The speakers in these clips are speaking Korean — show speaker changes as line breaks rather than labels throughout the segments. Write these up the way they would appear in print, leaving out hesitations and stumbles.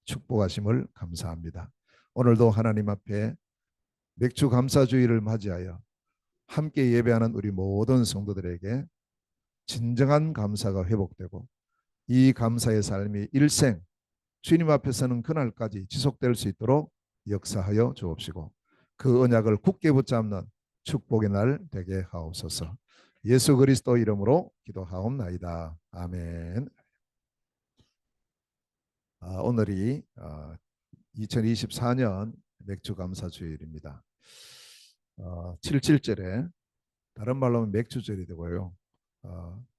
축복하심을 감사합니다. 오늘도 하나님 앞에 맥주 감사주의를 맞이하여 함께 예배하는 우리 모든 성도들에게 진정한 감사가 회복되고 이 감사의 삶이 일생 주님 앞에서는 그날까지 지속될 수 있도록 역사하여 주옵시고 그 언약을 굳게 붙잡는 축복의 날 되게 하옵소서. 예수 그리스도 이름으로 기도하옵나이다. 아멘. 오늘이 2024년 맥주 감사 주일입니다. 77절에 다른 말로 하면 맥주절이 되고요.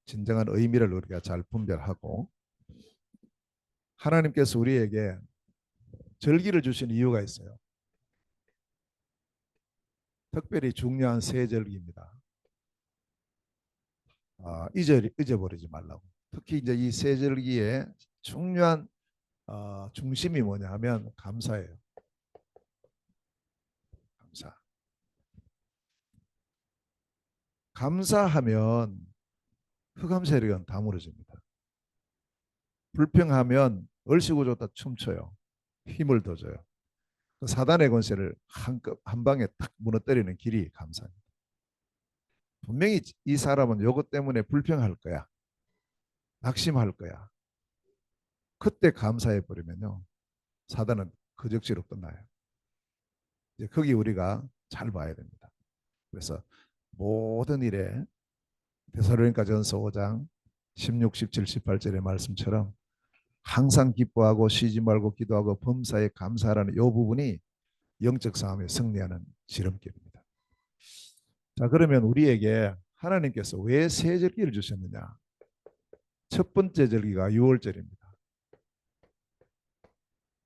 진정한 의미를 우리가 잘 분별하고 하나님께서 우리에게 절기를 주신 이유가 있어요. 특별히 중요한 세 절기입니다. 잊어버리지 말라고. 특히 이제 이 세 절기의 중요한 중심이 뭐냐 하면 감사예요. 감사. 감사하면 흑암세력은 다 무너집니다. 불평하면 얼씨구조다 춤춰요. 힘을 더 줘요. 사단의 권세를 한 방에 탁 무너뜨리는 길이 감사입니다. 분명히 이 사람은 이것 때문에 불평할 거야. 낙심할 거야. 그때 감사해 버리면요. 사단은 그 적시로 끝나요. 이제 거기 우리가 잘 봐야 됩니다. 그래서 모든 일에 데살로니가전서 5장 16, 17, 18절의 말씀처럼 항상 기뻐하고 쉬지 말고 기도하고 범사에 감사하라는 이 부분이 영적 싸움에 승리하는 지름길입니다. 자, 그러면 우리에게 하나님께서 왜 세 절기를 주셨느냐? 첫 번째 절기가 6월절입니다.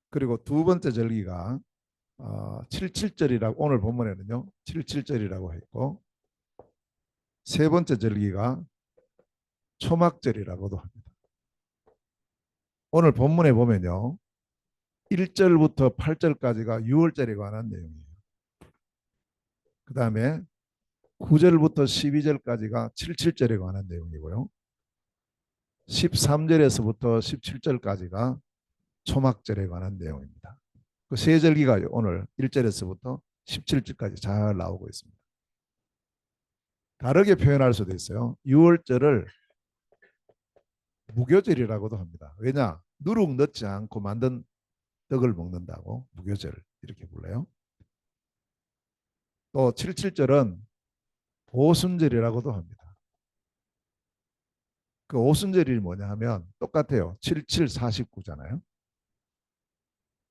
그리고 두 번째 절기가 77절이라고 오늘 본문에는요. 77절이라고 했고 세 번째 절기가 초막절이라고도 합니다. 오늘 본문에 보면요. 1절부터 8절까지가 6월절에 관한 내용이에요. 그 다음에 9절부터 12절까지가 77절에 관한 내용이고요. 13절에서부터 17절까지가 초막절에 관한 내용입니다. 그 세 절기가 오늘 1절에서부터 17절까지 잘 나오고 있습니다. 다르게 표현할 수도 있어요. 6월절을 무교절이라고도 합니다. 왜냐? 누룩 넣지 않고 만든 떡을 먹는다고 무교절 이렇게 불러요. 또 77절은 오순절이라고도 합니다. 그 오순절이 뭐냐 하면 똑같아요. 77, 49잖아요.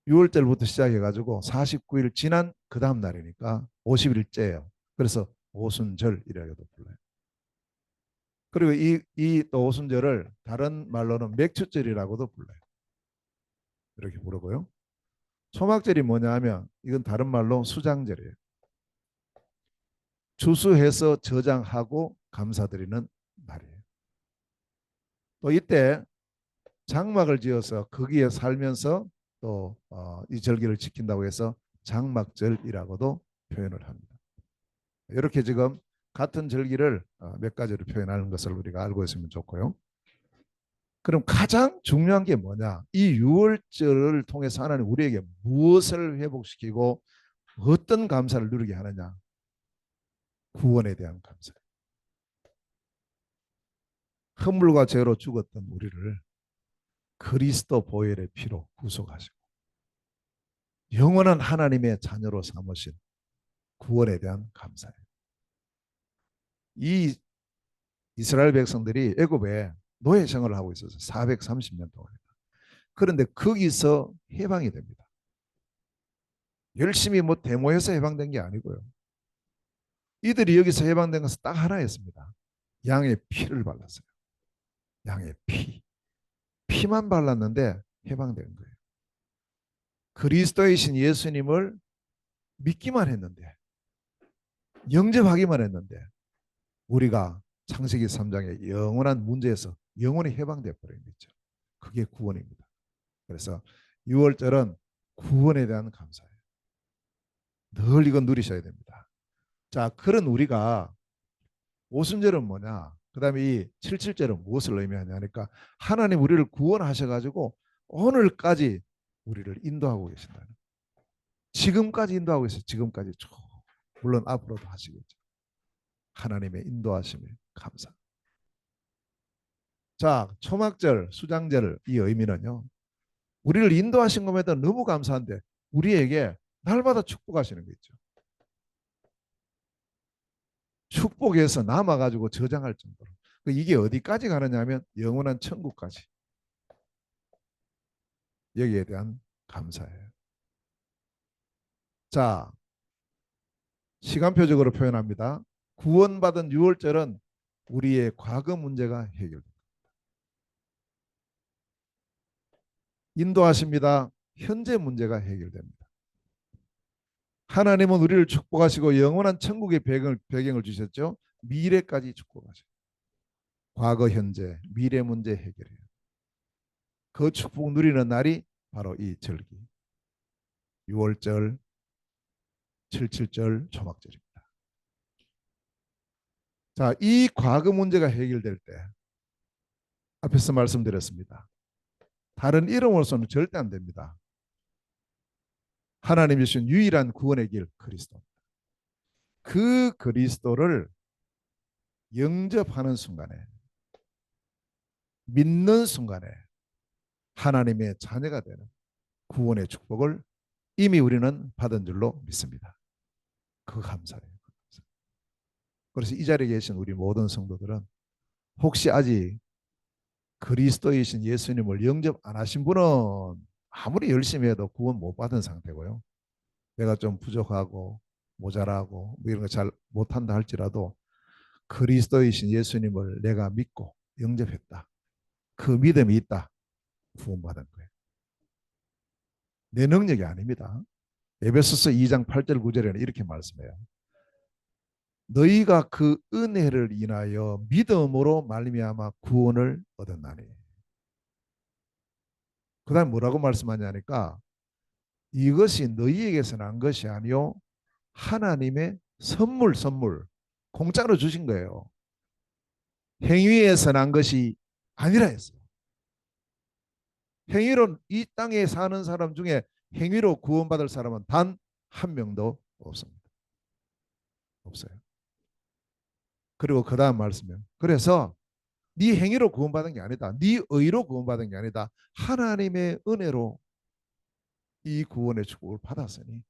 6월절부터 시작해가지고 49일 지난 그 다음 날이니까 50일째예요. 그래서 오순절이라고도 불러요. 그리고 이 또 오순절을 다른 말로는 맥주절이라고도 불러요. 이렇게 부르고요. 초막절이 뭐냐 하면 이건 다른 말로 수장절이에요. 주수해서 저장하고 감사드리는 날이에요. 또 이때 장막을 지어서 거기에 살면서 또 이 절기를 지킨다고 해서 장막절이라고도 표현을 합니다. 이렇게 지금 같은 절기를 몇 가지로 표현하는 것을 우리가 알고 있으면 좋고요. 그럼 가장 중요한 게 뭐냐? 이 6월절을 통해서 하나님 우리에게 무엇을 회복시키고 어떤 감사를 누리게 하느냐? 구원에 대한 감사. 허물과 죄로 죽었던 우리를 그리스도 보혈의 피로 구속하시고 영원한 하나님의 자녀로 삼으신 구원에 대한 감사예요. 이 이스라엘 백성들이 애굽에 노예 생활을 하고 있어서 430년 동안. 그런데 거기서 해방이 됩니다. 열심히 뭐 데모해서 해방된 게 아니고요. 이들이 여기서 해방된 것은 딱 하나였습니다. 양의 피를 발랐어요. 양의 피. 피만 발랐는데 해방된 거예요. 그리스도이신 예수님을 믿기만 했는데 영접하기만 했는데 우리가 창세기 3장의 영원한 문제에서 영원히 해방되어 버린 거죠. 그게 구원입니다. 그래서 6월절은 구원에 대한 감사예요. 늘 이건 누리셔야 됩니다. 자, 그런 우리가 오순절은 뭐냐? 그 다음에 이 77절은 무엇을 의미하냐 하니까 하나님 우리를 구원하셔가지고 오늘까지 우리를 인도하고 계신다는. 지금까지 인도하고 있어요. 지금까지 쭉. 물론 앞으로도 하시겠죠. 하나님의 인도하심에 감사. 자, 초막절, 수장절 이 의미는요. 우리를 인도하신 것에도 너무 감사한데 우리에게 날마다 축복하시는 게 있죠. 축복에서 남아가지고 저장할 정도로. 이게 어디까지 가느냐면 영원한 천국까지. 여기에 대한 감사예요. 자, 시간표적으로 표현합니다. 구원받은 6월절은 우리의 과거 문제가 해결됩니다. 인도하십니다. 현재 문제가 해결됩니다. 하나님은 우리를 축복하시고 영원한 천국의 배경을 주셨죠. 미래까지 축복하셔요. 과거, 현재, 미래 문제 해결해요. 그 축복 누리는 날이 바로 이 절기. 6월절, 77절, 초막절입니다. 자, 이 과거 문제가 해결될 때 앞에서 말씀드렸습니다. 다른 이름으로서는 절대 안 됩니다. 하나님이 주신 유일한 구원의 길 그리스도. 그 그리스도를 영접하는 순간에, 믿는 순간에 하나님의 자녀가 되는 구원의 축복을 이미 우리는 받은 줄로 믿습니다. 그 감사해요. 그래서 이 자리에 계신 우리 모든 성도들은 혹시 아직 그리스도이신 예수님을 영접 안 하신 분은 아무리 열심히 해도 구원 못 받은 상태고요. 내가 좀 부족하고 모자라고 뭐 이런 거 잘 못한다 할지라도 그리스도이신 예수님을 내가 믿고 영접했다. 그 믿음이 있다. 구원받은 거예요. 내 능력이 아닙니다. 에베소서 2장 8절 9절에는 이렇게 말씀해요. 너희가 그 은혜를 인하여 믿음으로 말미암아 구원을 얻었나니. 그 다음 뭐라고 말씀하냐니까 이것이 너희에게서 난 것이 아니요 하나님의 선물 공짜로 주신 거예요. 행위에서 난 것이 아니라 했어요. 행위로 이 땅에 사는 사람 중에 행위로 구원받을 사람은 단 한 명도 없습니다. 없어요. 그리고 그 다음 말씀이요. 그래서 네 행위로 구원받은 게 아니다. 네 의로 구원받은 게 아니다. 하나님의 은혜로 이 구원의 축복을 받았으니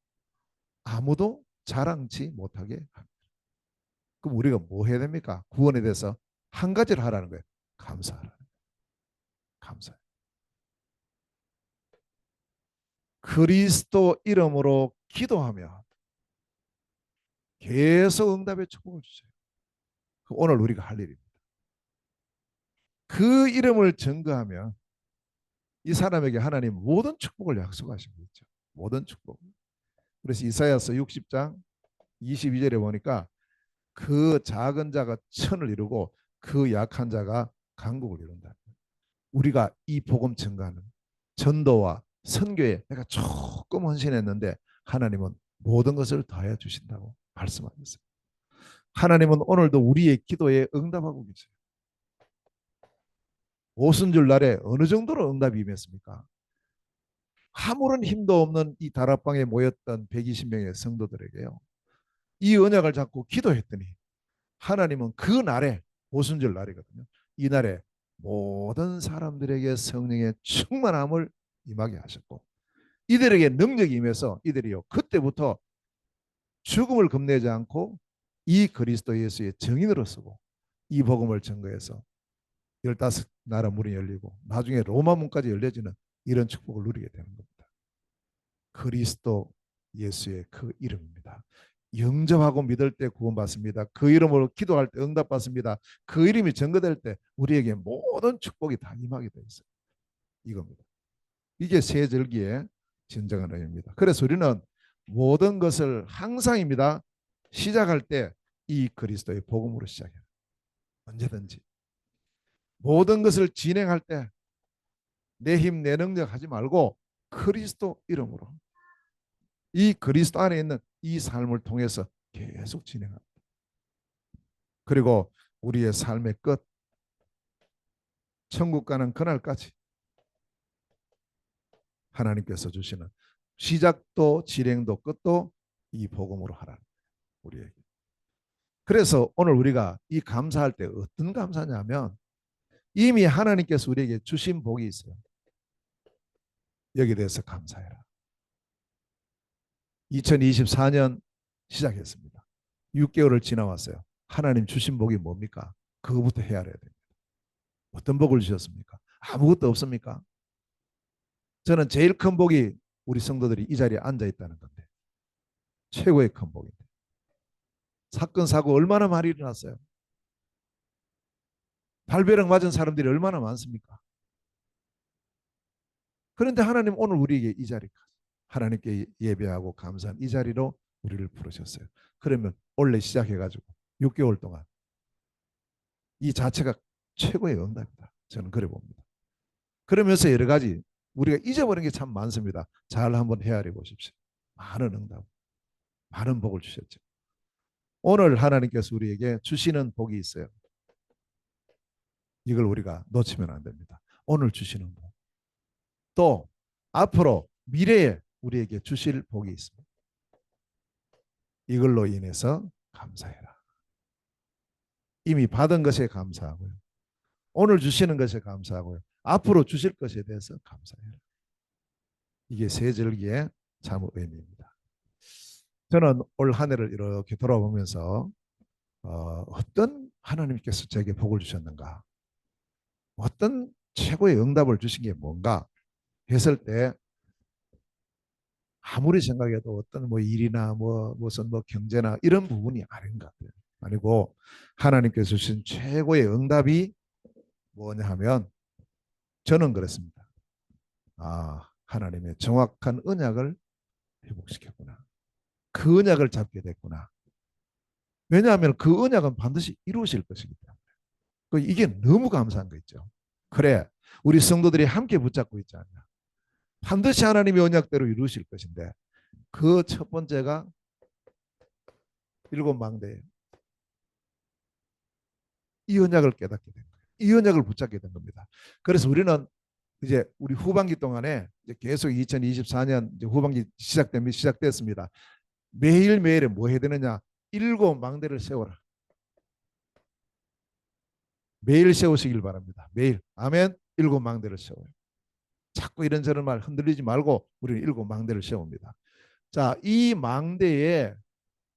아무도 자랑치 못하게 합니다. 그럼 우리가 뭐 해야 됩니까? 구원에 대해서 한 가지를 하라는 거예요. 감사하라는 거예요. 감사. 그리스도 이름으로 기도하며 계속 응답의 축복을 주세요. 오늘 우리가 할 일입니다. 그 이름을 증거하며 이 사람에게 하나님 모든 축복을 약속하신 거죠. 모든 축복. 그래서 이사야서 60장 22절에 보니까 그 작은 자가 천을 이루고 그 약한 자가 강국을 이룬다. 우리가 이 복음 증가하는 전도와 선교에 내가 조금 헌신했는데 하나님은 모든 것을 더해 주신다고 말씀하셨어요. 하나님은 오늘도 우리의 기도에 응답하고 계세요. 오순절 날에 어느 정도로 응답이 임했습니까? 아무런 힘도 없는 이 다락방에 모였던 120명의 성도들에게요. 이 언약을 잡고 기도했더니 하나님은 그 날에 오순절 날이거든요. 이 날에 모든 사람들에게 성령의 충만함을 임하게 하셨고 이들에게 능력이 임해서 이들이요 그때부터 죽음을 겁내지 않고 이 그리스도 예수의 증인으로 서고 이 복음을 증거해서 15나라 문이 열리고 나중에 로마 문까지 열려지는 이런 축복을 누리게 되는 겁니다. 그리스도 예수의 그 이름입니다. 영접하고 믿을 때 구원받습니다. 그 이름으로 기도할 때 응답받습니다. 그 이름이 증거될 때 우리에게 모든 축복이 다 임하게 되어 있어요. 이겁니다. 이게 세절기의 진정한 의미입니다. 그래서 우리는 모든 것을 항상입니다. 시작할 때 이 그리스도의 복음으로 시작해요. 언제든지. 모든 것을 진행할 때 내 힘, 내 능력 하지 말고 그리스도 이름으로 이 그리스도 안에 있는 이 삶을 통해서 계속 진행합니다. 그리고 우리의 삶의 끝, 천국 가는 그날까지 하나님께서 주시는 시작도 진행도 끝도 이 복음으로 하라는 우리에게. 그래서 오늘 우리가 이 감사할 때 어떤 감사냐면 이미 하나님께서 우리에게 주신 복이 있어요. 여기에 대해서 감사해라. 2024년 시작했습니다. 6개월을 지나왔어요. 하나님 주신 복이 뭡니까? 그거부터 헤아려야 됩니다. 어떤 복을 주셨습니까? 아무것도 없습니까? 저는 제일 큰 복이 우리 성도들이 이 자리에 앉아 있다는 건데 최고의 큰 복인데 사건 사고 얼마나 많이 일어났어요. 발베럭 맞은 사람들이 얼마나 많습니까? 그런데 하나님 오늘 우리에게 이 자리까지 하나님께 예배하고 감사한 이 자리로 우리를 부르셨어요. 그러면 원래 시작해가지고 6개월 동안 이 자체가 최고의 응답이다. 저는 그래 봅니다. 그러면서 여러 가지 우리가 잊어버린 게 참 많습니다. 잘 한번 헤아려 보십시오. 많은 응답, 많은 복을 주셨죠. 오늘 하나님께서 우리에게 주시는 복이 있어요. 이걸 우리가 놓치면 안 됩니다. 오늘 주시는 복. 또 앞으로 미래에 우리에게 주실 복이 있습니다. 이걸로 인해서 감사해라. 이미 받은 것에 감사하고요. 오늘 주시는 것에 감사하고요. 앞으로 주실 것에 대해서 감사해라. 이게 세 절기의 참 의미입니다. 저는 올 한 해를 이렇게 돌아보면서 어떤 하나님께서 제게 복을 주셨는가, 어떤 최고의 응답을 주신 게 뭔가 했을 때 아무리 생각해도 어떤 뭐 일이나 뭐 무슨 뭐 경제나 이런 부분이 아닌 것 같아요. 아니고 하나님께서 주신 최고의 응답이 뭐냐 하면 저는 그랬습니다. 아, 하나님의 정확한 언약을 회복시켰구나. 그 언약을 잡게 됐구나. 왜냐하면 그 언약은 반드시 이루어질 것이기 때문에. 이게 너무 감사한 거 있죠. 그래, 우리 성도들이 함께 붙잡고 있지 않냐. 반드시 하나님의 언약대로 이루실 것인데 그 첫 번째가 일곱 망대예요. 이 언약을 깨닫게 된 거예요. 이 언약을 붙잡게 된 겁니다. 그래서 우리는 이제 우리 후반기 동안에 이제 계속 2024년 이제 후반기 시작됐습니다. 매일매일에 뭐 해야 되느냐? 일곱 망대를 세워라. 매일 세우시길 바랍니다. 매일. 아멘. 일곱 망대를 세워요. 자꾸 이런저런 말 흔들리지 말고 우리는 일곱 망대를 세웁니다. 자, 이 망대에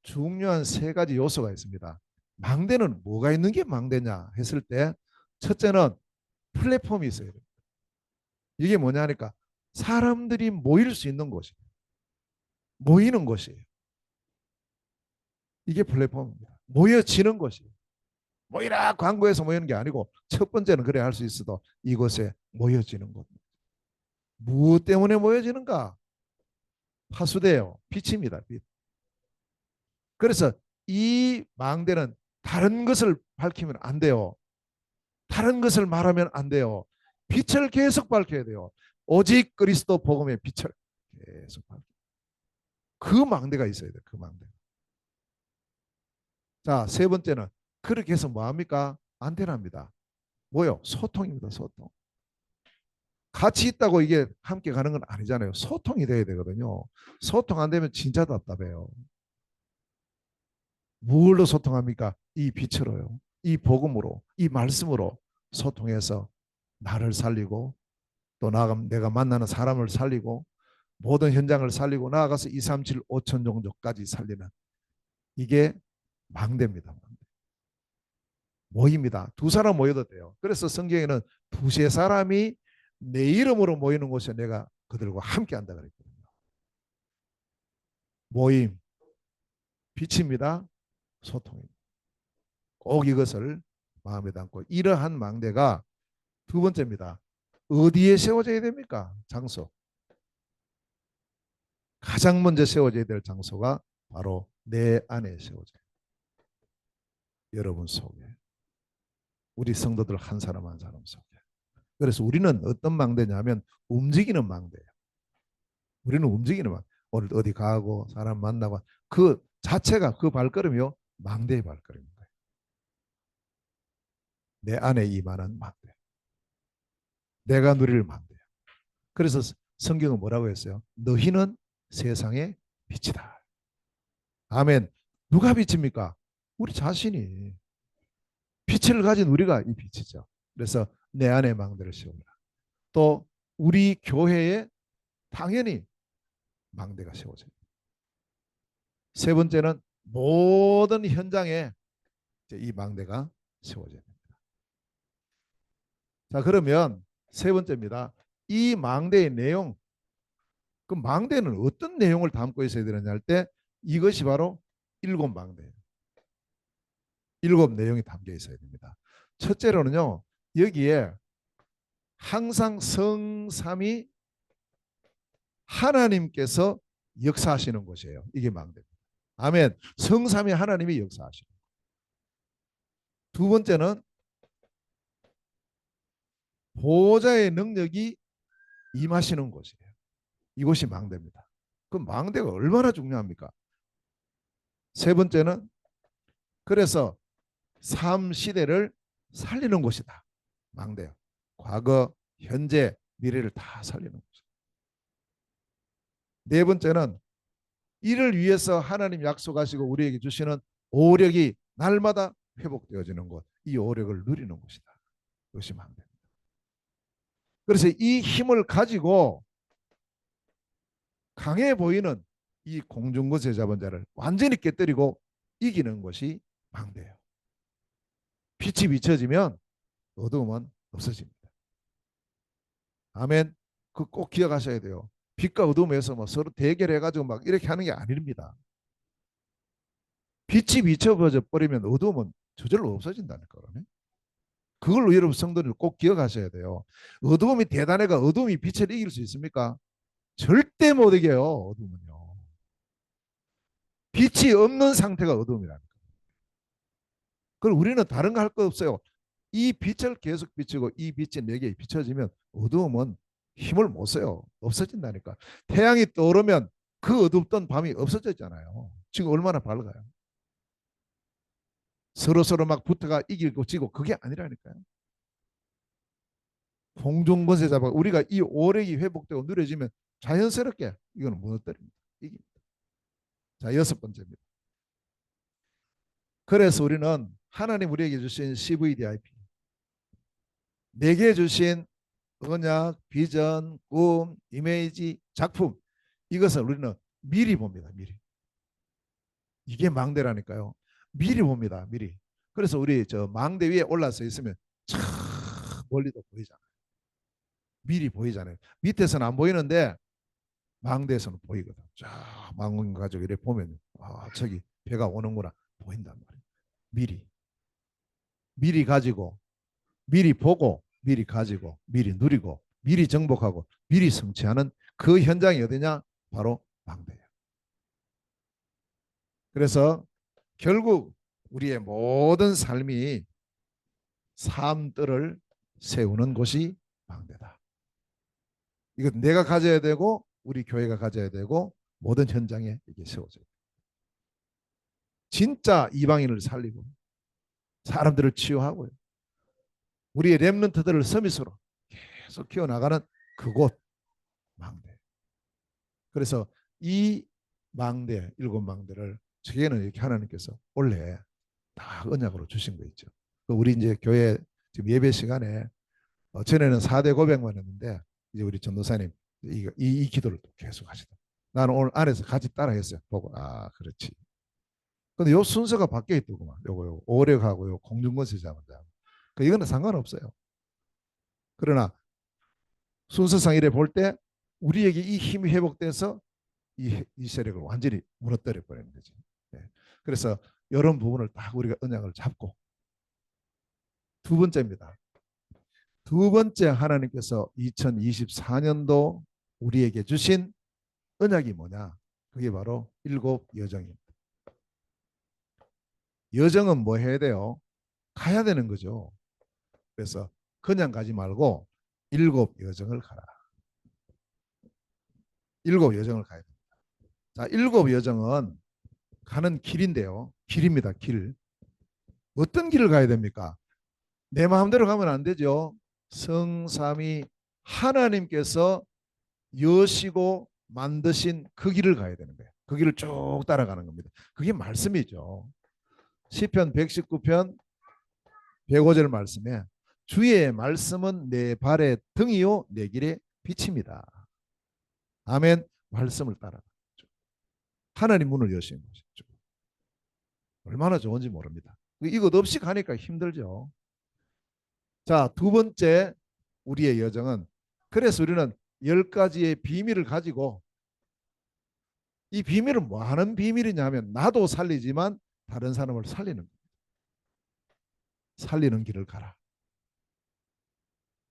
중요한 세 가지 요소가 있습니다. 망대는 뭐가 있는 게 망대냐 했을 때 첫째는 플랫폼이 있어야 돼요. 이게 뭐냐 하니까 사람들이 모일 수 있는 곳이에요. 모이는 곳이에요. 이게 플랫폼입니다. 모여지는 곳이에요. 모이라 광고에서 모이는 게 아니고 첫 번째는 그래 할 수 있어도 이곳에 모여지는 곳. 무엇 때문에 모여지는가? 파수돼요. 빛입니다. 빛. 그래서 이 망대는 다른 것을 밝히면 안 돼요. 다른 것을 말하면 안 돼요. 빛을 계속 밝혀야 돼요. 오직 그리스도 복음의 빛을 계속 밝혀. 그 망대가 있어야 돼요. 그 망대. 자, 세 번째는 그렇게 해서 뭐합니까? 안테나입니다. 뭐요? 소통입니다. 소통. 같이 있다고 이게 함께 가는 건 아니잖아요. 소통이 돼야 되거든요. 소통 안 되면 진짜 답답해요. 뭘로 소통합니까? 이 빛으로요. 이 복음으로, 이 말씀으로 소통해서 나를 살리고 또 내가 만나는 사람을 살리고 모든 현장을 살리고 나아가서 2, 3, 7, 5천 정도까지 살리는 이게 망대입니다. 모입니다. 두 사람 모여도 돼요. 그래서 성경에는 두세 사람이 내 이름으로 모이는 곳에 내가 그들과 함께 한다 그랬거든요. 모임, 빛입니다. 소통입니다. 꼭 이것을 마음에 담고 이러한 망대가 두 번째입니다. 어디에 세워져야 됩니까? 장소. 가장 먼저 세워져야 될 장소가 바로 내 안에 세워져요. 여러분 속에. 우리 성도들 한 사람 한 사람 속에. 그래서 우리는 어떤 망대냐면 움직이는 망대예요. 우리는 움직이는 망대. 오늘 어디 가고 사람 만나고 그 자체가 그 발걸음이요. 망대의 발걸음입니다. 내 안에 임하는 망대. 내가 누릴 망대. 그래서 성경은 뭐라고 했어요? 너희는 세상의 빛이다. 아멘. 누가 빛입니까? 우리 자신이. 빛을 가진 우리가 이 빛이죠. 그래서 내 안에 망대를 세우라. 또 우리 교회에 당연히 망대가 세워져요. 세 번째는 모든 현장에 이 망대가 세워져야 됩니다. 자, 그러면 세 번째입니다. 이 망대의 내용, 그 망대는 어떤 내용을 담고 있어야 되느냐 할 때 이것이 바로 일곱 망대예요. 일곱 내용이 담겨 있어야 됩니다. 첫째로는요, 여기에 항상 성삼위 하나님께서 역사하시는 곳이에요. 이게 망대입니다. 아멘. 성삼위 하나님이 역사하시는. 두 번째는 보호자의 능력이 임하시는 곳이에요. 이곳이 망대입니다. 그 망대가 얼마나 중요합니까? 세 번째는 그래서 삶 시대를 살리는 곳이다. 망대요. 과거, 현재, 미래를 다 살리는 곳이다. 네 번째는 이를 위해서 하나님 약속하시고 우리에게 주시는 오력이 날마다 회복되어지는 곳. 이 오력을 누리는 곳이다. 이것이 망대입니다. 그래서 이 힘을 가지고 강해 보이는 이 공중거세 잡은 자를 완전히 깨뜨리고 이기는 것이 망대예요. 빛이 비춰지면 어두움은 없어집니다. 아멘. 그 꼭 기억하셔야 돼요. 빛과 어둠에서 뭐 서로 대결해가지고 막 이렇게 하는 게 아닙니다. 빛이 비춰져 버리면 어둠은 저절로 없어진다니까. 그걸로 여러분 성도들 꼭 기억하셔야 돼요. 어둠이 대단해가 어둠이 빛을 이길 수 있습니까? 절대 못 이겨요. 어둠은요. 빛이 없는 상태가 어둠이라니까. 그럼 우리는 다른 거 할 거 없어요. 이 빛을 계속 비추고 이 빛이 내게 비춰지면 어두움은 힘을 못 써요. 없어진다니까. 태양이 떠오르면 그 어둡던 밤이 없어졌잖아요. 지금 얼마나 밝아요. 서로 막 붙어가 이기고 지고 그게 아니라니까요. 공중권세 잡아 우리가 이 오력이 회복되고 누려지면 자연스럽게 이거는 무너뜨립니다. 이깁니다. 자, 여섯 번째입니다. 그래서 우리는 하나님 우리에게 주신 CVDIP, 내게 주신 언약, 비전, 꿈, 이미지, 작품, 이것을 우리는 미리 봅니다. 미리. 이게 망대라니까요. 미리 봅니다. 미리. 그래서 우리 저 망대 위에 올라서 있으면 참 멀리도 보이잖아요. 미리 보이잖아요. 밑에서는 안 보이는데 망대에서는 보이거든. 자, 망원 가지고 이렇게 보면 저기 배가 오는구나 보인단 말이에요. 미리. 미리 가지고 미리 보고 미리 가지고 미리 누리고 미리 정복하고 미리 성취하는 그 현장이 어디냐? 바로 망대예요. 그래서 결국 우리의 모든 삶이 삶들을 세우는 곳이 망대다. 이건 내가 가져야 되고 우리 교회가 가져야 되고 모든 현장에 이게 세워져요. 진짜 이방인을 살리고 사람들을 치유하고요. 우리의 렘넌트들을 서밋으로 계속 키워나가는 그곳 망대. 그래서 이 망대, 일곱 망대를 저에게는 이렇게 하나님께서 원래 다 언약으로 주신 거 있죠. 우리 이제 교회 지금 예배 시간에 전에는 4대 고백만 했는데 이제 우리 전도사님 이 기도를 또 계속 하시다. 나는 오늘 안에서 같이 따라했어요. 보고 그렇지. 근데 요 순서가 바뀌어 있더구만. 요거 오력하고 공중권세 잡은 자. 이거는 상관없어요. 그러나 순서상 이래 볼 때 우리에게 이 힘이 회복돼서 이 세력을 완전히 무너뜨려 버리는 거지. 네. 그래서 이런 부분을 딱 우리가 언약을 잡고 두 번째입니다. 두 번째 하나님께서 2024년도 우리에게 주신 언약이 뭐냐? 그게 바로 일곱 여정입니다. 여정은 뭐 해야 돼요? 가야 되는 거죠. 그래서 그냥 가지 말고 일곱 여정을 가라. 일곱 여정을 가야 됩니다. 자, 일곱 여정은 가는 길인데요. 길입니다. 길. 어떤 길을 가야 됩니까? 내 마음대로 가면 안 되죠. 성삼위 하나님께서 여시고 만드신 그 길을 가야 되는 거예요. 그 길을 쭉 따라가는 겁니다. 그게 말씀이죠. 시편 119편 105절 말씀에 주의 말씀은 내 발의 등이요 내 길의 빛입니다. 아멘. 말씀을 따라 하나님 문을 여시는 것이죠. 얼마나 좋은지 모릅니다. 이것 없이 가니까 힘들죠. 자, 두 번째 우리의 여정은, 그래서 우리는 10가지의 비밀을 가지고, 이 비밀은 뭐 하는 비밀이냐면 나도 살리지만 다른 사람을 살리는 길을 가라.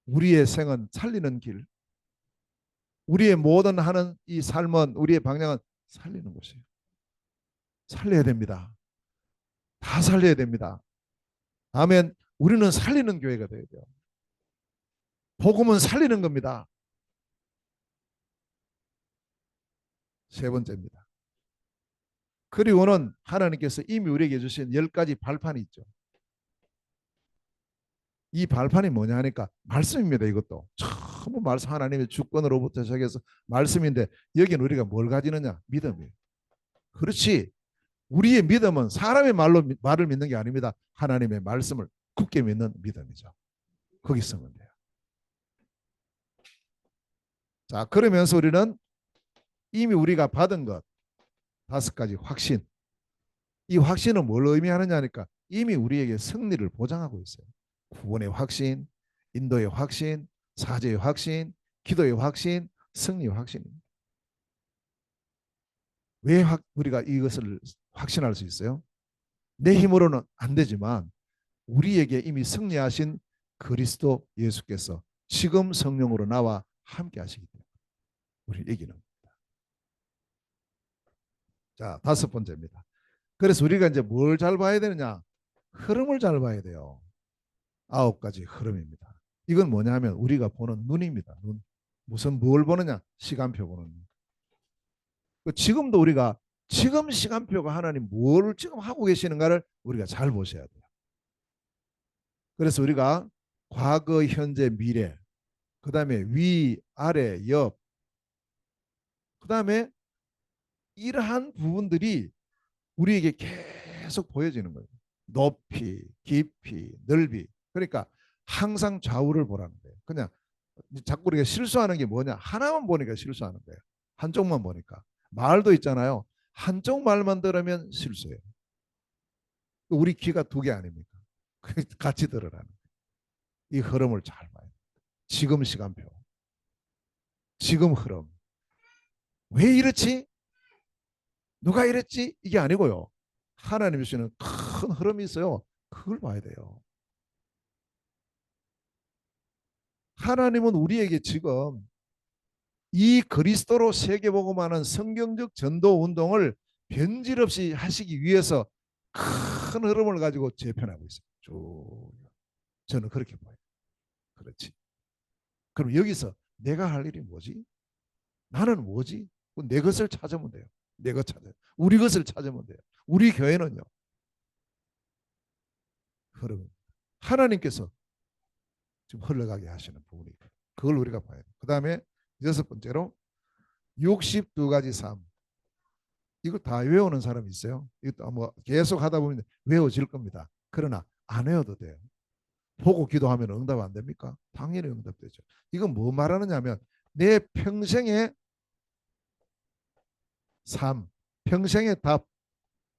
우리의 생은 살리는 길, 우리의 모든 하는 이 삶은, 우리의 방향은 살리는 곳이에요. 살려야 됩니다. 다 살려야 됩니다. 아멘. 우리는 살리는 교회가 되어야 돼요. 복음은 살리는 겁니다. 세 번째입니다. 그리고는 하나님께서 이미 우리에게 주신 10가지 발판이 있죠. 이 발판이 뭐냐 하니까 말씀입니다. 이것도 전부 말씀, 하나님의 주권으로부터 시작해서 말씀인데, 여기는 우리가 뭘 가지느냐? 믿음이에요. 그렇지. 우리의 믿음은 사람의 말을 믿는 게 아닙니다. 하나님의 말씀을 굳게 믿는 믿음이죠. 거기 쓰면 돼요. 자, 그러면서 우리는 이미 우리가 받은 것 5가지 확신. 이 확신은 뭘 의미하느냐 하니까 이미 우리에게 승리를 보장하고 있어요. 구원의 확신, 인도의 확신, 사죄의 확신, 기도의 확신, 승리의 확신입니다. 왜 우리가 이것을 확신할 수 있어요? 내 힘으로는 안 되지만 우리에게 이미 승리하신 그리스도 예수께서 지금 성령으로 나와 함께 하시기 때문에 우리 이기는 겁니다. 자, 5번째입니다. 그래서 우리가 이제 뭘 잘 봐야 되느냐? 흐름을 잘 봐야 돼요. 9가지 흐름입니다. 이건 뭐냐면 우리가 보는 눈입니다. 눈. 무슨 뭘 보느냐? 시간표 보는 눈. 지금도 우리가 지금 시간표가 하나님 뭘 지금 하고 계시는가를 우리가 잘 보셔야 돼요. 그래서 우리가 과거, 현재, 미래, 그 다음에 위, 아래, 옆, 그 다음에 이러한 부분들이 우리에게 계속 보여지는 거예요. 높이, 깊이, 넓이. 그러니까 항상 좌우를 보라는 거예요. 그냥 자꾸 우리가 실수하는 게 뭐냐? 하나만 보니까 실수하는 거예요. 한쪽만 보니까. 말도 있잖아요. 한쪽 말만 들으면 실수예요. 우리 귀가 2개 아닙니까? 같이 들으라는 거예요. 이 흐름을 잘 봐요. 지금 시간표. 지금 흐름. 왜 이렇지? 누가 이랬지? 이게 아니고요. 하나님이 주시는 큰 흐름이 있어요. 그걸 봐야 돼요. 하나님은 우리에게 지금 이 그리스도로 세계복음하는 성경적 전도 운동을 변질 없이 하시기 위해서 큰 흐름을 가지고 재편하고 있어요. 쭉. 저는 그렇게 봐요. 그렇지. 그럼 여기서 내가 할 일이 뭐지? 나는 뭐지? 내 것을 찾으면 돼요. 내 것 찾아요. 우리 것을 찾으면 돼요. 우리 교회는요. 흐름. 하나님께서 지금 흘러가게 하시는 부분이 있어요. 그걸 우리가 봐야 돼요. 그 다음에 6번째로 62가지 삶. 이거 다 외우는 사람이 있어요. 이것도 뭐 계속 하다 보면 외워질 겁니다. 그러나 안 외워도 돼요. 보고 기도하면 응답 안 됩니까? 당연히 응답되죠. 이건 뭐 말하느냐면 내 평생의 삶, 평생의 답,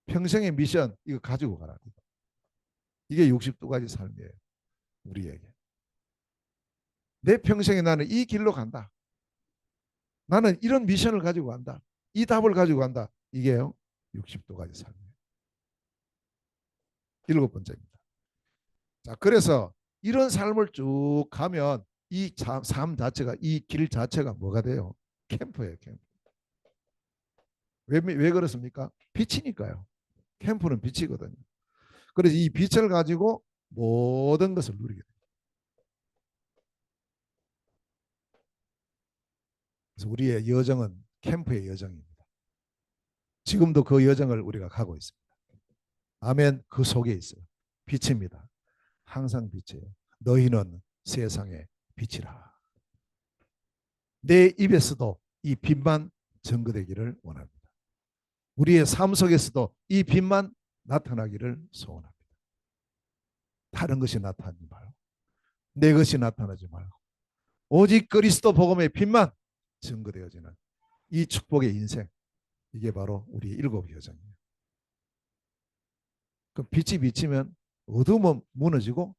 평생의 미션 이거 가지고 가라. 이게 62가지 삶이에요. 우리에게. 내 평생에 나는 이 길로 간다. 나는 이런 미션을 가지고 간다. 이 답을 가지고 간다. 이게요. 60도가지 삶이에요. 7번째입니다. 자, 그래서 이런 삶을 쭉 가면 이 삶 자체가, 이 길 자체가 뭐가 돼요? 캠프예요. 캠프. 왜 그렇습니까? 빛이니까요. 캠프는 빛이거든요. 그래서 이 빛을 가지고 모든 것을 누리게 돼요. 그래서 우리의 여정은 캠프의 여정입니다. 지금도 그 여정을 우리가 가고 있습니다. 아멘. 그 속에 있어요. 빛입니다. 항상 빛이에요. 너희는 세상의 빛이라. 내 입에서도 이 빛만 증거되기를 원합니다. 우리의 삶 속에서도 이 빛만 나타나기를 소원합니다. 다른 것이 나타나지 말고 내 것이 나타나지 말고 오직 그리스도 복음의 빛만 증거되어지는 이 축복의 인생, 이게 바로 우리 일곱 여정이에요. 그 빛이 비치면 어둠은 무너지고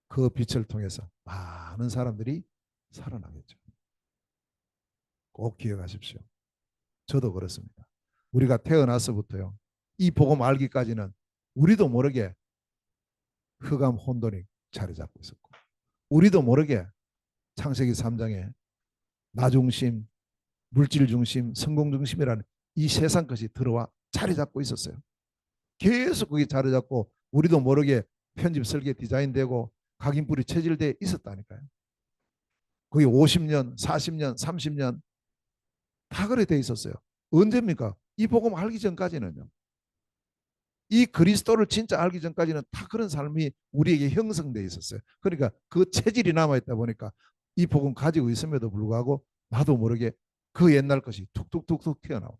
그 빛을 통해서 많은 사람들이 살아나겠죠. 꼭 기억하십시오. 저도 그렇습니다. 우리가 태어나서부터요, 이 복음 알기까지는 우리도 모르게 흑암 혼돈이 자리 잡고 있었고, 우리도 모르게 창세기 3장에 나 중심, 물질 중심, 성공 중심이라는 이 세상 것이 들어와 자리 잡고 있었어요. 계속 그게 자리 잡고 우리도 모르게 편집 설계 디자인되고 각인뿔이 체질돼 있었다니까요. 그게 50년, 40년, 30년 다 그래 돼 있었어요. 언제입니까? 이 복음 알기 전까지는요. 이 그리스도를 진짜 알기 전까지는 다 그런 삶이 우리에게 형성돼 있었어요. 그러니까 그 체질이 남아있다 보니까 이 복음 가지고 있음에도 불구하고 나도 모르게 그 옛날 것이 툭툭툭툭 튀어나온다.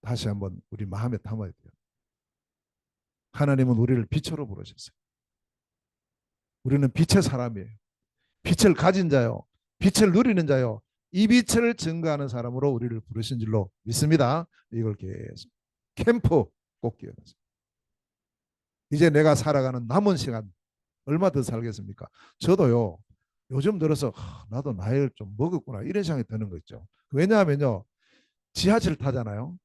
다시 한번 우리 마음에 담아야 돼요. 하나님은 우리를 빛으로 부르셨어요. 우리는 빛의 사람이에요. 빛을 가진 자요. 빛을 누리는 자요. 이 빛을 증거하는 사람으로 우리를 부르신 줄로 믿습니다. 이걸 계속 캠프 꼭 기억하세요. 이제 내가 살아가는 남은 시간 얼마 더 살겠습니까? 저도요. 요즘 들어서 나도 나이를 좀 먹었구나 이런 생각이 드는 거 있죠. 왜냐하면요. 지하철 타잖아요.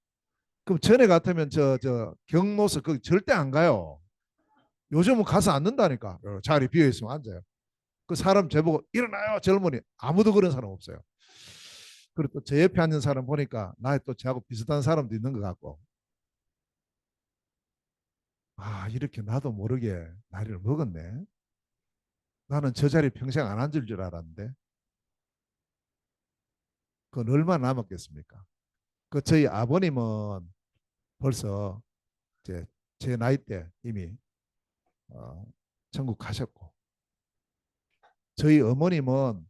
그럼 전에 같으면 저 경로서 거기 절대 안 가요. 요즘은 가서 앉는다니까. 자리 비어 있으면 앉아요. 그 사람 제보고 일어나요 젊은이, 아무도 그런 사람 없어요. 그리고 또 제 옆에 앉은 사람 보니까 나이 또 저하고 비슷한 사람도 있는 것 같고, 아 이렇게 나도 모르게 나이를 먹었네. 나는 저 자리 평생 안 앉을 줄 알았는데 그건 얼마나 남았겠습니까? 그 저희 아버님은 벌써 이제 제 나이 때 이미 어, 천국 가셨고, 저희 어머님은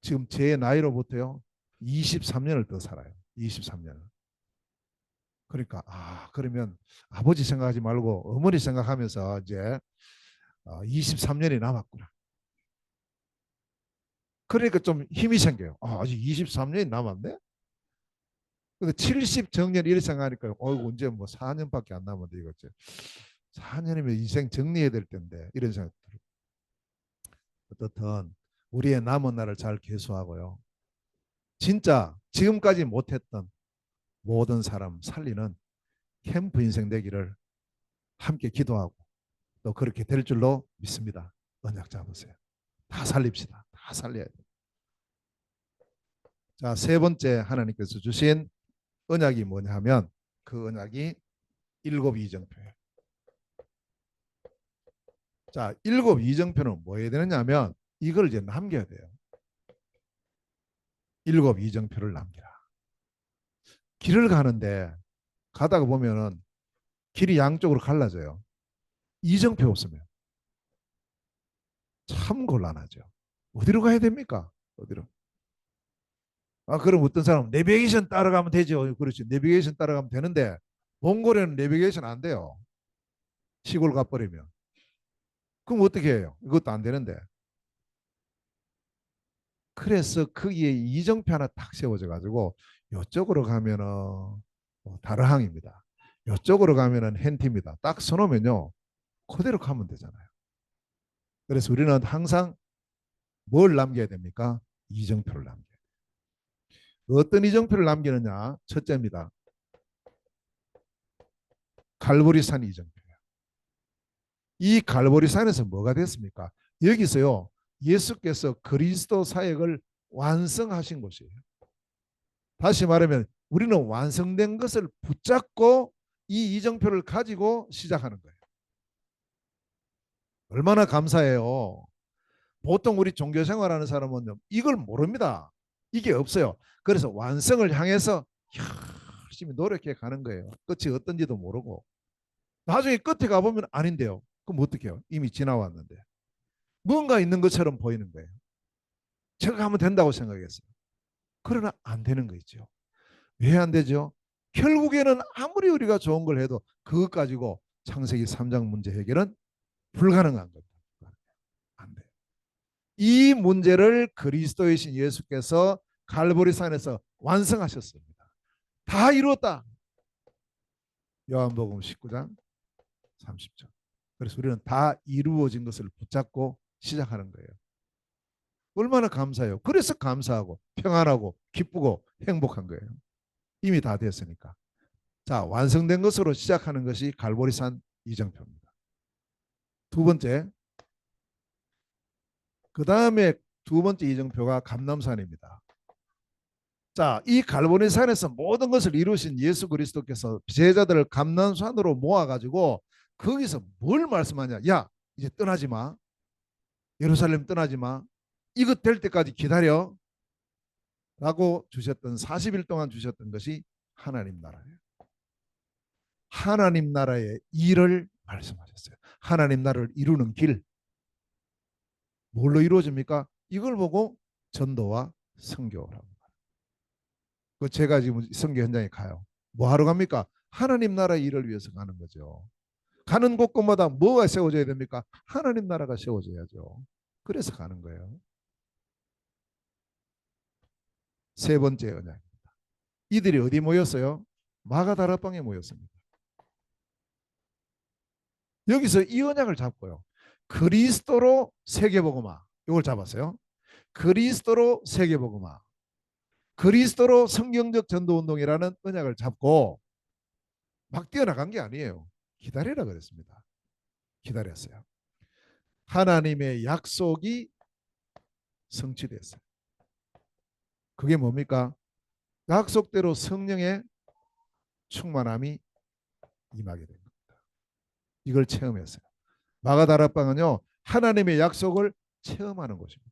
지금 제 나이로부터요 23년을 더 살아요. 23년을. 그러니까 그러면 아버지 생각하지 말고 어머니 생각하면서 이제 23년이 남았구나. 그러니까 좀 힘이 생겨요. 아직 23년이 남았네. 근데 70 정년 이렇게 생각하니까 언제 뭐 4년밖에 안 남았는데 이거 4년이면 인생 정리해야 될 텐데 이런 생각 들어요. 어떻든 우리의 남은 날을 잘 계수하고요. 진짜 지금까지 못했던 모든 사람 살리는 캠프 인생 되기를 함께 기도하고 또 그렇게 될 줄로 믿습니다. 언약 잡으세요. 다 살립시다. 다 살려야 돼요. 자, 세 번째 하나님께서 주신 언약이 뭐냐 하면 그 언약이 일곱 이정표예요. 자, 일곱 이정표는 뭐 해야 되느냐 하면 이걸 이제 남겨야 돼요. 일곱 이정표를 남기라. 길을 가는데 가다가 보면은 길이 양쪽으로 갈라져요. 이정표 없으면 참 곤란하죠. 어디로 가야 됩니까? 어디로? 그럼 어떤 사람은 내비게이션 따라가면 되죠. 그렇지. 내비게이션 따라가면 되는데 몽골에는 내비게이션 안 돼요. 시골 가버리면. 그럼 어떻게 해요? 이것도 안 되는데. 그래서 거기에 이정표 하나 딱 세워져 가지고 이쪽으로 가면은 다르항입니다. 이쪽으로 가면은 hen티입니다. 딱 써놓으면요. 그대로 가면 되잖아요. 그래서 우리는 항상 뭘 남겨야 됩니까? 이정표를 남겨야 돼요. 어떤 이정표를 남기느냐? 첫째입니다. 갈보리산 이정표예요. 이 갈보리산에서 뭐가 됐습니까? 여기서요. 예수께서 그리스도 사역을 완성하신 곳이에요. 다시 말하면 우리는 완성된 것을 붙잡고 이 이정표를 가지고 시작하는 거예요. 얼마나 감사해요. 보통 우리 종교 생활하는 사람은 이걸 모릅니다. 이게 없어요. 그래서 완성을 향해서 열심히 노력해 가는 거예요. 끝이 어떤지도 모르고. 나중에 끝에 가보면 아닌데요. 그럼 어떻게 해요? 이미 지나왔는데. 뭔가 있는 것처럼 보이는 거예요. 제가 하면 된다고 생각했어요. 그러나 안 되는 거 있죠. 왜 안 되죠? 결국에는 아무리 우리가 좋은 걸 해도 그것 가지고 창세기 3장 문제 해결은 불가능한 겁니다. 안 돼요. 이 문제를 그리스도이신 예수께서 갈보리산에서 완성하셨습니다. 다 이루었다. 요한복음 19장 30절. 그래서 우리는 다 이루어진 것을 붙잡고 시작하는 거예요. 얼마나 감사해요. 그래서 감사하고 평안하고 기쁘고 행복한 거예요. 이미 다 됐으니까. 자, 완성된 것으로 시작하는 것이 갈보리산 이정표입니다. 두 번째, 그 다음에 두 번째 이정표가 감람산입니다. 자, 이 갈보리산에서 모든 것을 이루신 예수 그리스도께서 제자들을 감람산으로 모아가지고 거기서 뭘 말씀하냐? 야, 이제 떠나지 마. 예루살렘 떠나지 마. 이것 될 때까지 기다려. 라고 주셨던 40일 동안 주셨던 것이 하나님 나라예요. 하나님 나라의 일을 말씀하셨어요. 하나님 나라를 이루는 길. 뭘로 이루어집니까? 이걸 보고 전도와 선교라고. 그 제가 지금 선교 현장에 가요. 뭐 하러 갑니까? 하나님 나라 일을 위해서 가는 거죠. 가는 곳곳마다 뭐가 세워져야 됩니까? 하나님 나라가 세워져야죠. 그래서 가는 거예요. 세 번째 언약. 이들이 어디 모였어요? 마가다락방에 모였습니다. 여기서 이 언약을 잡고요. 그리스도로 세계복음화. 이걸 잡았어요. 그리스도로 세계복음화. 그리스도로 성경적 전도운동이라는 언약을 잡고 막 뛰어나간 게 아니에요. 기다리라 그랬습니다. 기다렸어요. 하나님의 약속이 성취됐어요. 그게 뭡니까? 약속대로 성령의 충만함이 임하게 된 겁니다. 이걸 체험했어요. 마가다락방은요, 하나님의 약속을 체험하는 곳입니다.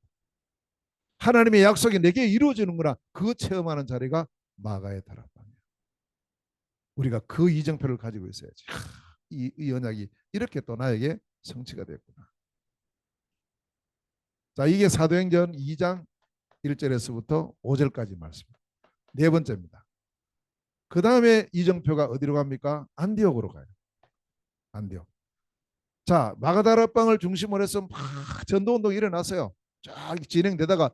하나님의 약속이 내게 이루어지는구나. 그거 체험하는 자리가 마가의 다락방이에요. 우리가 그 이정표를 가지고 있어야지. 이 언약이 이렇게 또 나에게 성취가 됐구나. 자, 이게 사도행전 2장 1절에서부터 5절까지 말씀. 네 번째입니다. 그 다음에 이정표가 어디로 갑니까? 안디옥으로 가요. 안디옥. 자, 마가다락방을 중심으로 해서 막 전도운동이 일어났어요. 쫙 진행되다가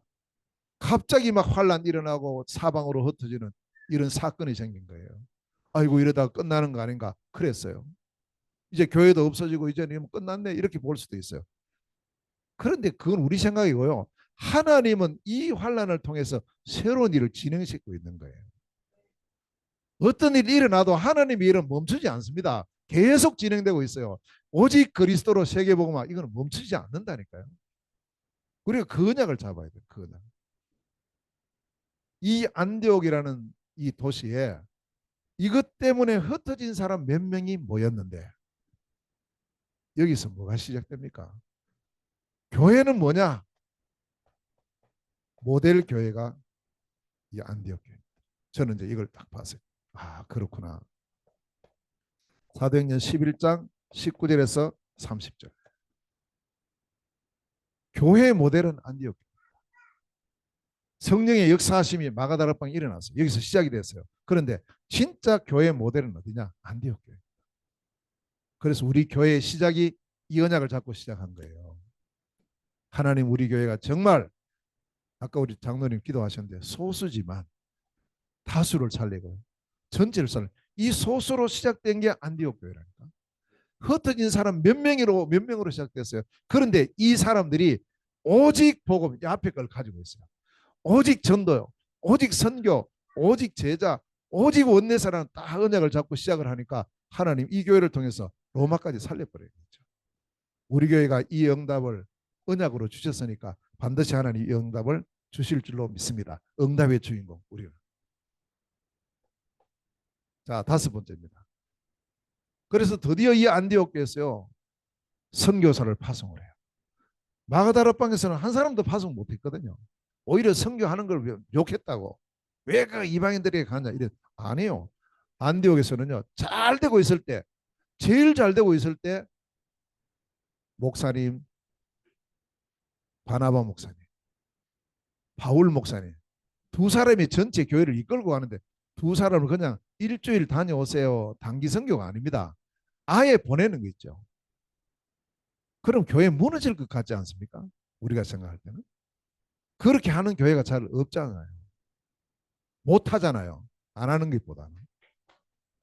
갑자기 막 환란 일어나고 사방으로 흩어지는 이런 사건이 생긴 거예요. 아이고 이러다가 끝나는 거 아닌가 그랬어요. 이제 교회도 없어지고 이제는 끝났네 이렇게 볼 수도 있어요. 그런데 그건 우리 생각이고요. 하나님은 이 환란을 통해서 새로운 일을 진행시키고 있는 거예요. 어떤 일이 일어나도 하나님의 일은 멈추지 않습니다. 계속 진행되고 있어요. 오직 그리스도로 세계복음화 이거는 멈추지 않는다니까요. 우리가 그 언약을 잡아야 돼요. 그 언약. 이 안디옥이라는 이 도시에 이것 때문에 흩어진 사람 몇 명이 모였는데 여기서 뭐가 시작됩니까? 교회는 뭐냐? 모델 교회가 이 안디옥 교회. 저는 이제 이걸 딱 봤어요. 아, 그렇구나. 사도행전 11장 19절에서 30절. 교회 모델은 안디옥. 성령의 역사하심이 마가다락방에 일어났어요. 여기서 시작이 됐어요. 그런데 진짜 교회 모델은 어디냐? 안디옥 교회. 그래서 우리 교회의 시작이 이 언약을 잡고 시작한 거예요. 하나님 우리 교회가 정말 아까 우리 장로님 기도하셨는데 소수지만 다수를 살리고 전체를 살리고 이 소수로 시작된 게 안디옥 교회라니까. 흩어진 사람 몇 명으로 시작됐어요. 그런데 이 사람들이 오직 복음, 이 앞에 걸 가지고 있어요. 오직 전도요, 오직 선교, 오직 제자, 오직 원내사라는 딱 언약을 잡고 시작을 하니까 하나님 이 교회를 통해서 로마까지 살려버려요. 우리 교회가 이 응답을 언약으로 주셨으니까 반드시 하나님 이 응답을 주실 줄로 믿습니다. 응답의 주인공 우리는. 자, 다섯 번째입니다. 그래서 드디어 이 안디옥 교회에서요 선교사를 파송을 해요. 마가다락방에서는 한 사람도 파송 못했거든요. 오히려 선교하는 걸 욕했다고. 왜 그 이방인들에게 가냐 이래. 아니에요. 안디옥에서는요 잘 되고 있을 때, 제일 잘 되고 있을 때 목사님, 바나바 목사님, 바울 목사님. 두 사람이 전체 교회를 이끌고 가는데 두 사람을 그냥 일주일 다녀오세요. 단기 선교가 아닙니다. 아예 보내는 거 있죠. 그럼 교회 무너질 것 같지 않습니까? 우리가 생각할 때는. 그렇게 하는 교회가 잘 없잖아요. 못 하잖아요. 안 하는 것보다는.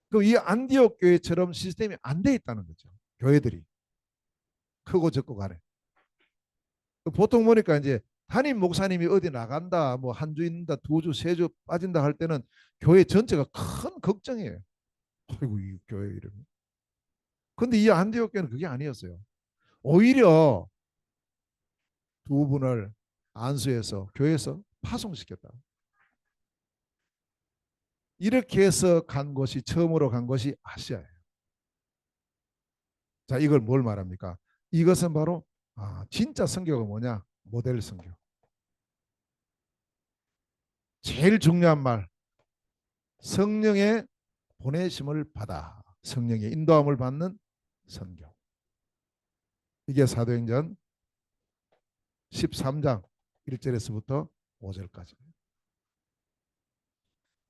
그럼 이 안디옥 교회처럼 시스템이 안 돼 있다는 거죠. 교회들이 크고 적고 간에. 보통 보니까 이제 담임 목사님이 어디 나간다, 뭐 한 주 있는다, 두 주, 세 주 빠진다 할 때는 교회 전체가 큰 걱정이에요. 아이고 이 교회 이름. 근데 이 안디옥 교회는 그게 아니었어요. 오히려 두 분을 안수해서 교회에서 파송시켰다. 이렇게 해서 간 곳이 처음으로 간 곳이 아시아예요. 자, 이걸 뭘 말합니까? 이것은 바로 진짜 선교가 뭐냐? 모델 선교. 제일 중요한 말, 성령의 보내심을 받아 성령의 인도함을 받는 선교. 이게 사도행전 13장 1절에서부터 5절까지.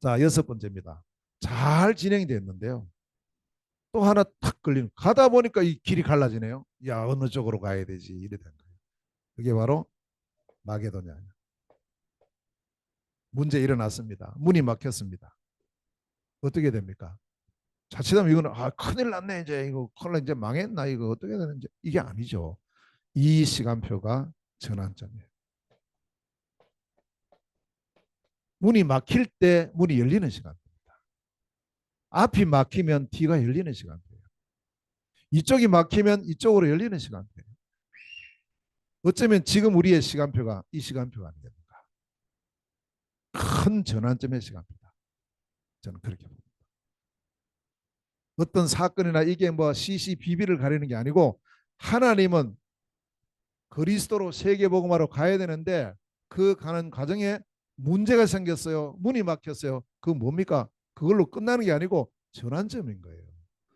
자, 여섯 번째입니다. 잘 진행이 됐는데요. 또 하나 탁 걸리는, 가다 보니까 이 길이 갈라지네요. 야, 어느 쪽으로 가야 되지? 이래 된 거예요. 그게 바로 마게도냐. 문제 일어났습니다. 문이 막혔습니다. 어떻게 됩니까? 자칫하면 이거는 큰일 났네, 이제 이거 콜라 이제 망했나, 이거 어떻게 되는지. 이게 아니죠. 이 시간표가 전환점이에요. 문이 막힐 때 문이 열리는 시간입니다. 앞이 막히면 뒤가 열리는 시간이에요. 이쪽이 막히면 이쪽으로 열리는 시간이에요. 어쩌면 지금 우리의 시간표가 이 시간표가 아니겠는가. 큰 전환점의 시간표다. 저는 그렇게 봅니다. 어떤 사건이나 이게 뭐 CCBB를 가리는 게 아니고, 하나님은 그리스도로 세계복음화로 가야 되는데 그 가는 과정에 문제가 생겼어요. 문이 막혔어요. 그 뭡니까? 그걸로 끝나는 게 아니고 전환점인 거예요.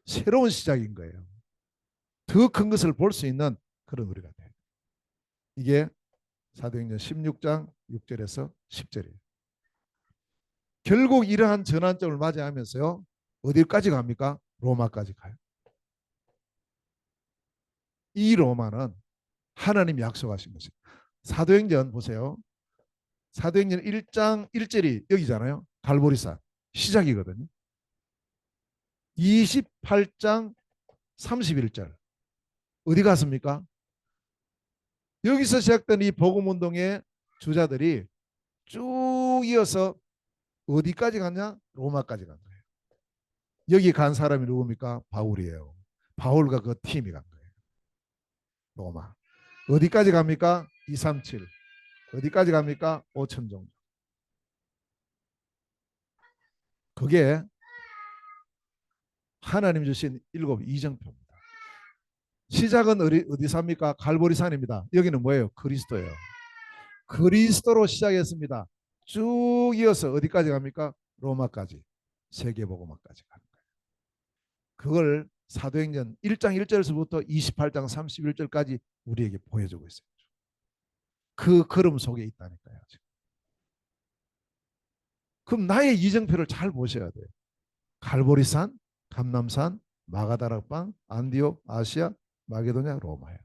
새로운 시작인 거예요. 더 큰 것을 볼 수 있는 그런 우리가 돼요. 이게 사도행전 16장 6절에서 10절이에요. 결국 이러한 전환점을 맞이하면서요. 어디까지 갑니까? 로마까지 가요. 이 로마는 하나님이 약속하신 것이에요. 사도행전 보세요. 사도행전 1장 1절이 여기잖아요. 갈보리산 시작이거든요. 28장 31절 어디 갔습니까? 여기서 시작된 이 복음운동의 주자들이 쭉 이어서 어디까지 갔냐? 로마까지 간 거예요. 여기 간 사람이 누굽니까? 바울이에요. 바울과 그 팀이 간 거예요. 로마. 어디까지 갑니까? 237. 어디까지 갑니까? 5천 정도. 그게 하나님 주신 일곱 이정표입니다. 시작은 어디서 합니까? 갈보리산입니다. 여기는 뭐예요? 그리스도예요. 그리스도로 시작했습니다. 쭉 이어서 어디까지 갑니까? 로마까지. 세계복음화까지 가는 거예요. 그걸 사도행전 1장 1절에서부터 28장 31절까지 우리에게 보여주고 있어요. 그 걸음 속에 있다니까요. 그럼 나의 이정표를 잘 보셔야 돼요. 갈보리산, 감남산, 마가다락방, 안디옥, 아시아, 마게도냐, 로마예요.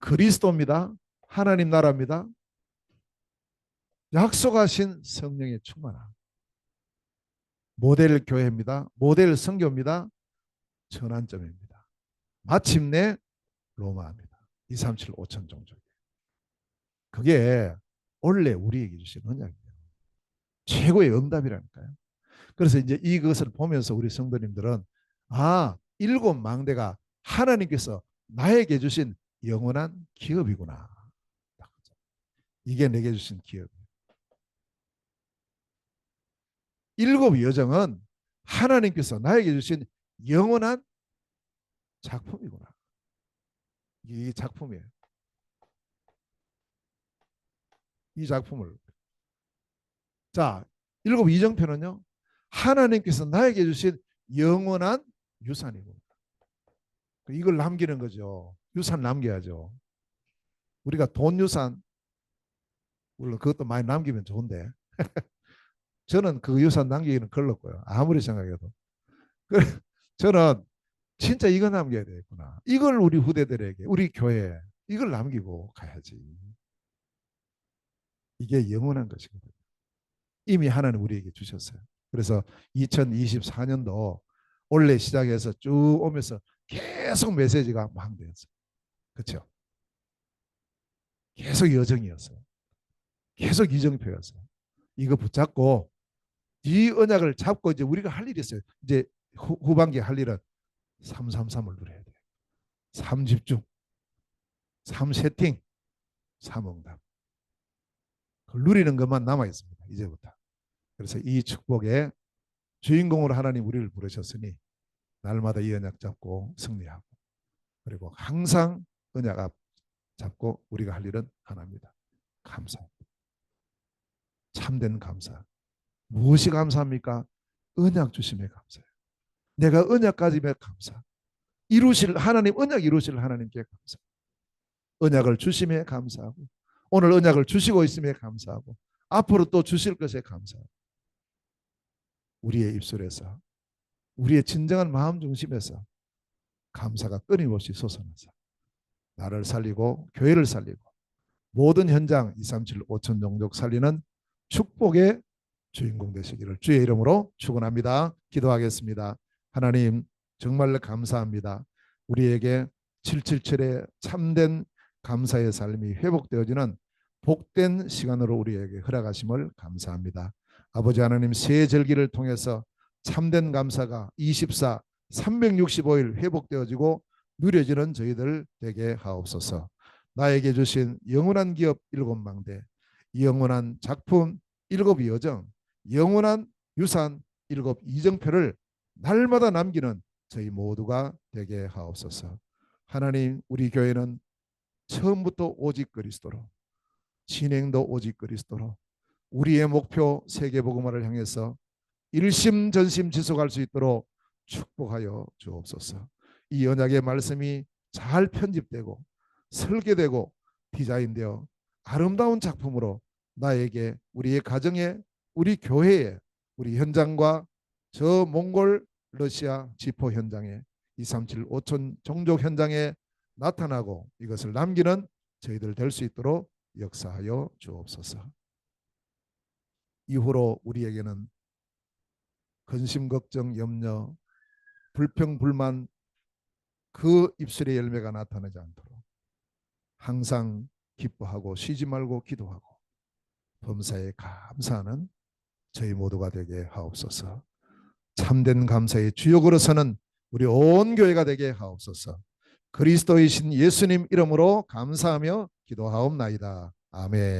그리스도입니다. 하나님 나라입니다. 약속하신 성령의 충만함. 모델 교회입니다. 모델 선교입니다. 전환점입니다. 마침내 로마입니다. 237 5천 종족. 그게 원래 우리에게 주신 언약이에요. 최고의 응답이라니까요. 그래서 이제 이것을 보면서 우리 성도님들은 일곱 망대가 하나님께서 나에게 주신 영원한 기업이구나. 이게 내게 주신 기업이에요. 일곱 여정은 하나님께서 나에게 주신 영원한 작품이구나. 이 작품이에요. 이 작품을. 자, 일곱 이정표는요. 하나님께서 나에게 주신 영원한 유산이구나. 이걸 남기는 거죠. 유산 남겨야죠. 우리가 돈 유산, 물론 그것도 많이 남기면 좋은데 저는 그 유산 남기기는 걸렀고요. 아무리 생각해도. 저는 진짜 이거 남겨야 되겠구나. 이걸 우리 후대들에게, 우리 교회에 이걸 남기고 가야지. 이게 영원한 것이거든요. 이미 하나님 우리에게 주셨어요. 그래서 2024년도 올해 시작해서 쭉 오면서 계속 메시지가 망되었어요. 그렇죠? 계속 여정이었어요. 계속 이정표였어요. 이거 붙잡고 이 언약을 잡고 이제 우리가 할 일이 있어요. 이제 후반기에 할 일은 333을 누려야 돼요. 3집중, 3세팅, 3응답. 그걸 누리는 것만 남아 있습니다. 이제부터. 그래서 이 축복의 주인공으로 하나님 우리를 부르셨으니 날마다 이 언약 잡고 승리하고 그리고 항상 언약 앞 잡고 우리가 할 일은 하나입니다. 감사합니다. 참된 감사. 무엇이 감사합니까? 언약 주심에 감사해요. 내가 언약 가짐에 감사. 이루실 하나님 언약 이루실 하나님께 감사. 언약을 주심에 감사하고 오늘 언약을 주시고 있음에 감사하고 앞으로 또 주실 것에 감사하고 우리의 입술에서 우리의 진정한 마음 중심에서 감사가 끊임없이 솟아나서 나를 살리고 교회를 살리고 모든 현장 237 5천 종족 살리는 축복의 주인공 되시기를 주의 이름으로 축원합니다. 기도하겠습니다. 하나님 정말 감사합니다. 우리에게 777의 참된 감사의 삶이 회복되어지는 복된 시간으로 우리에게 허락하심을 감사합니다. 아버지 하나님 새 절기를 통해서 참된 감사가 24, 365일 회복되어지고 누려지는 저희들 되게 하옵소서. 나에게 주신 영원한 기업 7망대, 영원한 작품 7여정, 영원한 유산 7이정표를 날마다 남기는 저희 모두가 되게 하옵소서. 하나님 우리 교회는 처음부터 오직 그리스도로 진행도 오직 그리스도로 우리의 목표 세계복음화를 향해서 일심전심 지속할 수 있도록 축복하여 주옵소서. 이 언약의 말씀이 잘 편집되고 설계되고 디자인되어 아름다운 작품으로 나에게 우리의 가정에 우리 교회에 우리 현장과 저 몽골 러시아 지포 현장에 237 5천 종족 현장에 나타나고 이것을 남기는 저희들 될 수 있도록 역사하여 주옵소서. 이후로 우리에게는 근심 걱정 염려 불평 불만 그 입술의 열매가 나타나지 않도록 항상 기뻐하고 쉬지 말고 기도하고 범사에 감사하는 저희 모두가 되게 하옵소서. 참된 감사의 주역으로 서는 우리 온 교회가 되게 하옵소서. 그리스도이신 예수님 이름으로 감사하며 기도하옵나이다. 아멘.